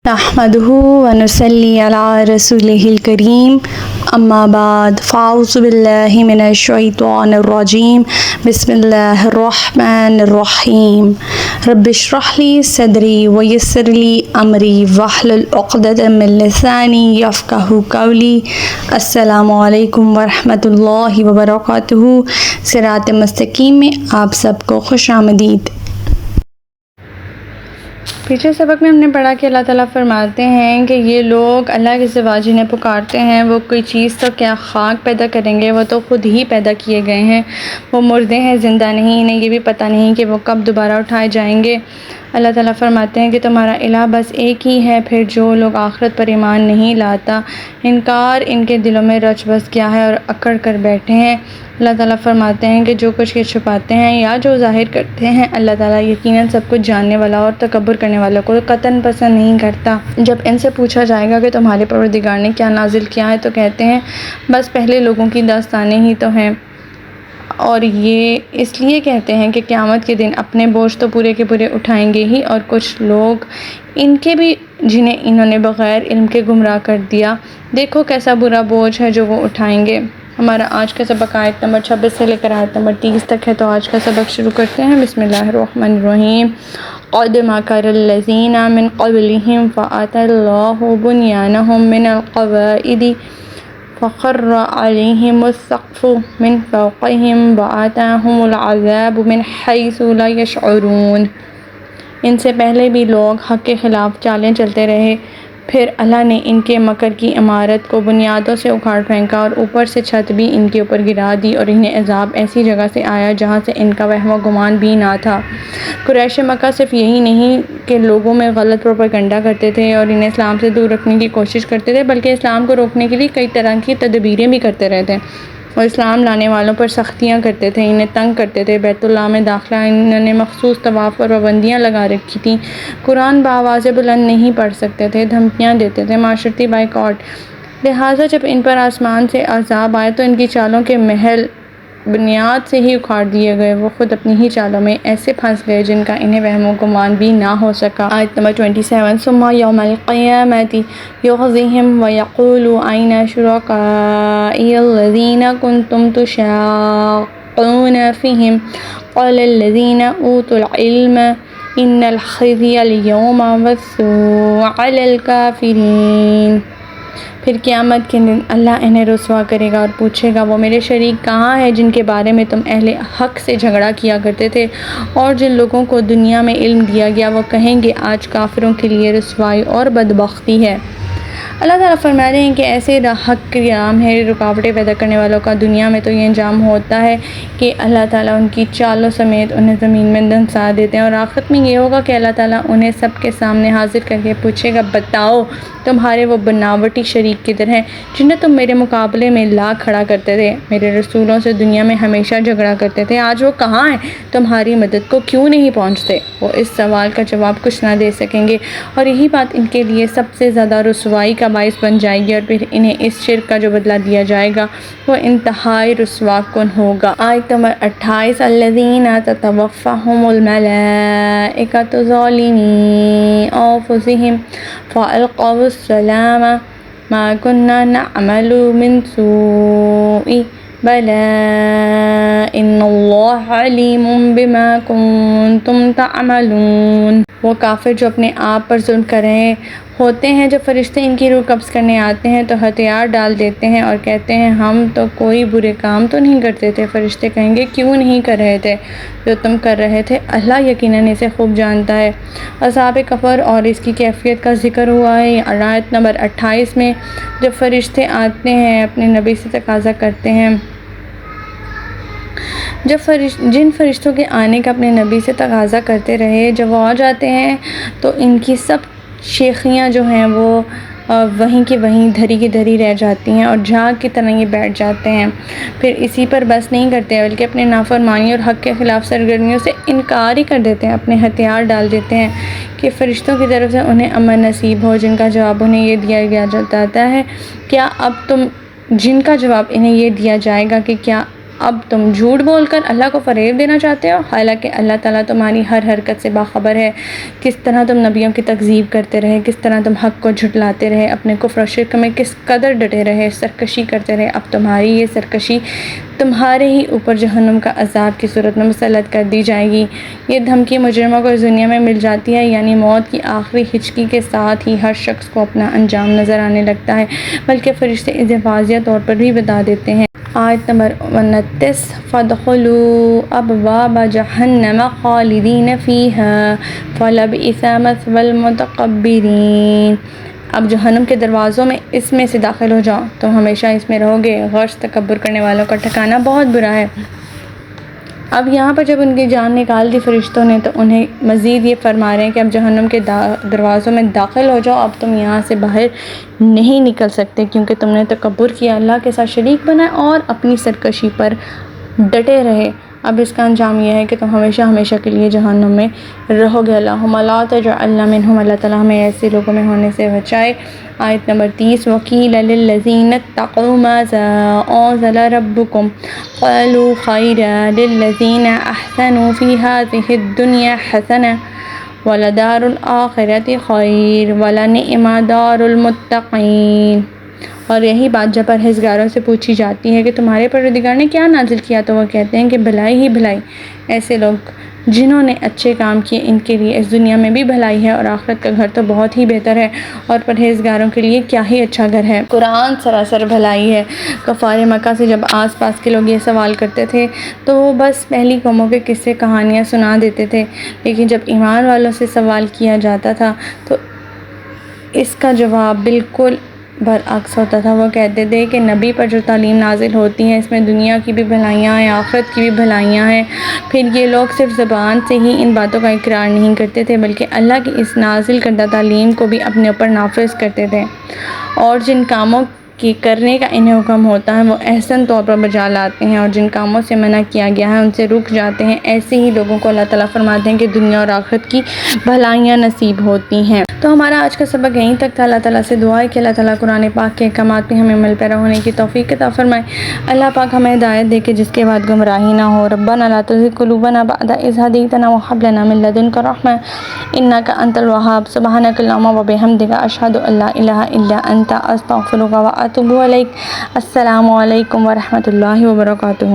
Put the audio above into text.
نحمده ونصلي على رسوله الكريم اما بعد فاعوذ بالله من الشيطان الرجيم بسم الله الرحمن الرحيم رب اشرح لي صدري ويسر لي امري واحلل عقدة من لساني يفقهوا قولي السلام علیکم ورحمۃ اللہ وبرکاتہ۔ صراط مستقیم میں آپ سب کو خوش آمدید۔ پچھلے سبق میں ہم نے پڑھا کہ اللہ تعالیٰ فرماتے ہیں کہ یہ لوگ اللہ کے سوا جنہیں پکارتے ہیں وہ کوئی چیز تو کیا خاک پیدا کریں گے، وہ تو خود ہی پیدا کیے گئے ہیں، وہ مردے ہیں زندہ نہیں، انہیں یہ بھی پتہ نہیں کہ وہ کب دوبارہ اٹھائے جائیں گے۔ اللہ تعالیٰ فرماتے ہیں کہ تمہارا الہ بس ایک ہی ہے، پھر جو لوگ آخرت پر ایمان نہیں لاتا، انکار ان کے دلوں میں رچ بس گیا ہے اور اکڑ کر بیٹھے ہیں۔ اللہ تعالیٰ فرماتے ہیں کہ جو کچھ یہ چھپاتے ہیں یا جو ظاہر کرتے ہیں، اللہ تعالیٰ یقیناً سب کچھ جاننے والا اور تکبر کرنے والوں کو قطعاً پسند نہیں کرتا۔ جب ان سے پوچھا جائے گا کہ تمہارے پروردگار نے کیا نازل کیا ہے تو کہتے ہیں بس پہلے لوگوں کی داستانیں ہی تو ہیں، اور یہ اس لیے کہتے ہیں کہ قیامت کے دن اپنے بوجھ تو پورے کے پورے اٹھائیں گے ہی، اور کچھ لوگ ان کے بھی جنہیں انہوں نے بغیر علم کے گمراہ کر دیا، دیکھو کیسا برا بوجھ ہے جو وہ اٹھائیں گے۔ ہمارا آج کا سبق آیت نمبر 26 سے لے کر آیت نمبر 30 تک ہے، تو آج کا سبق شروع کرتے ہیں۔ بسم اللہ الرحمن الرحیم۔ قد مکر الذین من قبلہم فأتی اللہ بنیانہم من القواعد فخر علیہم السقف من فوقہم وآتاہم العذاب من حیث لا یشعرون۔ ان سے پہلے بھی لوگ حق کے خلاف چالیں چلتے رہے، پھر اللہ نے ان کے مکر کی عمارت کو بنیادوں سے اکھاڑ پھینکا اور اوپر سے چھت بھی ان کے اوپر گرا دی، اور انہیں عذاب ایسی جگہ سے آیا جہاں سے ان کا وہم و گمان بھی نہ تھا۔ قریش مکہ صرف یہی نہیں کہ لوگوں میں غلط پروپیگنڈا کرتے تھے اور انہیں اسلام سے دور رکھنے کی کوشش کرتے تھے، بلکہ اسلام کو روکنے کے لیے کئی طرح کی تدبیریں بھی کرتے رہتے ہیں، اور اسلام لانے والوں پر سختیاں کرتے تھے، انہیں تنگ کرتے تھے۔ بیت اللہ میں داخلہ انہوں نے مخصوص طواف پر پابندیاں لگا رکھی تھیں، قرآن بآواز بلند نہیں پڑھ سکتے تھے، دھمکیاں دیتے تھے، معاشرتی بائیکاٹ۔ لہٰذا جب ان پر آسمان سے عذاب آئے تو ان کی چالوں کے محل بنیاد سے ہی اکھاڑ دیے گئے، وہ خود اپنی ہی چالوں میں ایسے پھنس گئے جن کا انہیں وہم و گمان بھی نہ ہو سکا۔ آیت نمبر 27۔ ثم یوم القیامۃ یخزیہم ویقول این شرکائی الذین کنتم تشاقون فیہم قال الذین اوتوا العلم ان الخزی اليوم والسوء علی الکافرین۔ پھر قیامت کے دن اللہ انہیں رسوا کرے گا اور پوچھے گا وہ میرے شریک کہاں ہیں جن کے بارے میں تم اہل حق سے جھگڑا کیا کرتے تھے، اور جن لوگوں کو دنیا میں علم دیا گیا وہ کہیں گے آج کافروں کے لیے رسوائی اور بدبختی ہے۔ اللہ تعالیٰ فرما رہے ہیں کہ ایسے حق کے عام ہے رکاوٹیں پیدا کرنے والوں کا دنیا میں تو یہ انجام ہوتا ہے کہ اللہ تعالیٰ ان کی چالوں سمیت انہیں زمین میں دھنسا دیتے ہیں، اور آخرت میں یہ ہوگا کہ اللہ تعالیٰ انہیں سب کے سامنے حاضر کر کے پوچھے گا بتاؤ تمہارے وہ بناوٹی شریک کدھر ہیں جنہیں تم میرے مقابلے میں لا کھڑا کرتے تھے، میرے رسولوں سے دنیا میں ہمیشہ جھگڑا کرتے تھے، آج وہ کہاں ہیں، تمہاری مدد کو کیوں نہیں پہنچتے؟ وہ اس سوال کا جواب کچھ نہ دے سکیں گے، اور یہی بات ان کے لیے سب سے زیادہ رسوائی کا باعث بن جائے گی، اور پھر انہیں اس شرک کا جو بدلہ دیا جائے گا وہ انتہائی رسوا کن ہوگا۔ آیت نمبر 28۔ الذین تتوفاہم الملائکۃ ظالمی انفسہم فالقوا السلام ما كنا نعمل من سوء بلی ان اللہ علیم بما کنتم تعملون۔ وہ کافر جو اپنے آپ پر ظلم کر رہے ہوتے ہیں، جب فرشتے ان کی روح قبض کرنے آتے ہیں تو ہتھیار ڈال دیتے ہیں اور کہتے ہیں ہم تو کوئی برے کام تو نہیں کرتے تھے۔ فرشتے کہیں گے کیوں نہیں کر رہے تھے جو تم کر رہے تھے، اللہ یقیناً اسے خوب جانتا ہے۔ عذاب کفر اور اس کی کیفیت کا ذکر ہوا ہے آیت نمبر 28 میں، جب فرشتے آتے ہیں اپنے نبی سے تقاضا کرتے ہیں، جن فرشتوں کے آنے کا اپنے نبی سے تقاضا کرتے رہے، جب وہ آ جاتے ہیں تو ان کی سب شیخیاں جو ہیں وہ وہیں کی وہیں دھری کی دھری رہ جاتی ہیں، اور جھاگ کی طرح یہ بیٹھ جاتے ہیں۔ پھر اسی پر بس نہیں کرتے بلکہ اپنے نافرمانی اور حق کے خلاف سرگرمیوں سے انکار ہی کر دیتے ہیں، اپنے ہتھیار ڈال دیتے ہیں کہ فرشتوں کی طرف سے انہیں امن نصیب ہو، جن کا جواب انہیں یہ دیا جاتا ہے کیا اب تم جن کا جواب انہیں یہ دیا جائے گا کہ کیا اب تم جھوٹ بول کر اللہ کو فریب دینا چاہتے ہو، حالانکہ اللہ تعالیٰ تمہاری ہر حرکت سے باخبر ہے۔ کس طرح تم نبیوں کی تکذیب کرتے رہے، کس طرح تم حق کو جھٹلاتے رہے، اپنے کفر و شرک میں کس قدر ڈٹے رہے، سرکشی کرتے رہے۔ اب تمہاری یہ سرکشی تمہارے ہی اوپر جہنم کا عذاب کی صورت میں مسلط کر دی جائے گی۔ یہ دھمکی مجرموں کو اس دنیا میں مل جاتی ہے، یعنی موت کی آخری ہچکی کے ساتھ ہی ہر شخص کو اپنا انجام نظر آنے لگتا ہے، بلکہ فرشتے اسے واضح طور پر بھی بتا دیتے ہیں۔ آیت نمبر 29 فَادْخُلُوا أَبْوَابَ جَهَنَّمَ خَالِدِينَ فِيهَا فَلَبِئْسَ مَثْوَى الْمُتَكَبِّرِينَ۔ اب جہنم کے دروازوں میں اس میں سے داخل ہو جاؤ، تم ہمیشہ اس میں رہو گے، غرض تکبر کرنے والوں کا ٹھکانہ بہت برا ہے۔ اب یہاں پر جب ان کی جان نکال دی فرشتوں نے تو انہیں مزید یہ فرما رہے ہیں کہ اب جہنم کے دروازوں میں داخل ہو جاؤ، اب تم یہاں سے باہر نہیں نکل سکتے، کیونکہ تم نے تکبر کیا، اللہ کے ساتھ شریک بنایا اور اپنی سرکشی پر ڈٹے رہے۔ اب اس کا انجام یہ ہے کہ تم ہمیشہ ہمیشہ کے لیے جہنم میں رہو گے۔ اللہم لا تجعلنا منہم، اللہ تعالیٰ ہمیں ایسے لوگوں میں ہونے سے بچائے۔ آیت نمبر 30 وَقِيلَ لِلَّذِينَ اتَّقَوْا مَاذَا أَنزَلَ رَبُّكُمْ قَالُوا خَيْرًا لِلَّذِينَ أَحْسَنُوا فِي هَٰذِهِ الدُّنْيَا حَسَنَةٌ وَلَدَارُ الْآخِرَةِ خَيْرٌ وَلَنِعْمَ دَارُ الْمُتَّقِينَ۔ اور یہی بات جب پرہیزگاروں سے پوچھی جاتی ہے کہ تمہارے پروردگار نے کیا نازل کیا، تو وہ کہتے ہیں کہ بھلائی ہی بھلائی۔ ایسے لوگ جنہوں نے اچھے کام کیے ان کے لیے اس دنیا میں بھی بھلائی ہے اور آخرت کا گھر تو بہت ہی بہتر ہے، اور پرہیزگاروں کے لیے کیا ہی اچھا گھر ہے۔ قرآن سراسر بھلائی ہے۔ کفار مکہ سے جب آس پاس کے لوگ یہ سوال کرتے تھے تو وہ بس پہلی قوموں کے قصے کہانیاں سنا دیتے تھے، لیکن جب ایمان والوں سے سوال کیا جاتا تھا تو اس کا جواب بالکل برعکس ہوتا تھا۔ وہ کہتے تھے کہ نبی پر جو تعلیم نازل ہوتی ہے اس میں دنیا کی بھی بھلائیاں ہیں، آخرت کی بھی بھلائیاں ہیں۔ پھر یہ لوگ صرف زبان سے ہی ان باتوں کا اقرار نہیں کرتے تھے، بلکہ اللہ کی اس نازل کردہ تعلیم کو بھی اپنے اوپر نافذ کرتے تھے، اور جن کاموں کی کرنے کا انہیں حکم ہوتا ہے وہ احسن طور پر بجا لاتے ہیں، اور جن کاموں سے منع کیا گیا ہے ان سے رک جاتے ہیں۔ ایسے ہی لوگوں کو اللہ تعالیٰ فرماتے ہیں کہ دنیا اور آخرت کی بھلائیاں نصیب ہوتی ہیں۔ تو ہمارا آج کا سبق یہیں تک تھا۔ اللہ تعالیٰ سے دعا ہے کہ اللہ تعالیٰ قرآن پاک کے احکامات میں ہمیں عمل پیرا ہونے کی توفیق عطا فرمائے۔ اللہ پاک ہمیں ہدایت دے کہ جس کے بعد گمراہی نہ ہو۔ ربنا لا تزغ قلوبنا بعد إذ هديتنا وهب لنا من لدنك رحمة إنك أنت الوهاب سبحانك اللهم وبحمدك أشهد أن لا إله إلا أنت أستغفرك وأتوب إليك۔ السلام علیکم ورحمۃ اللہ وبرکاتہ۔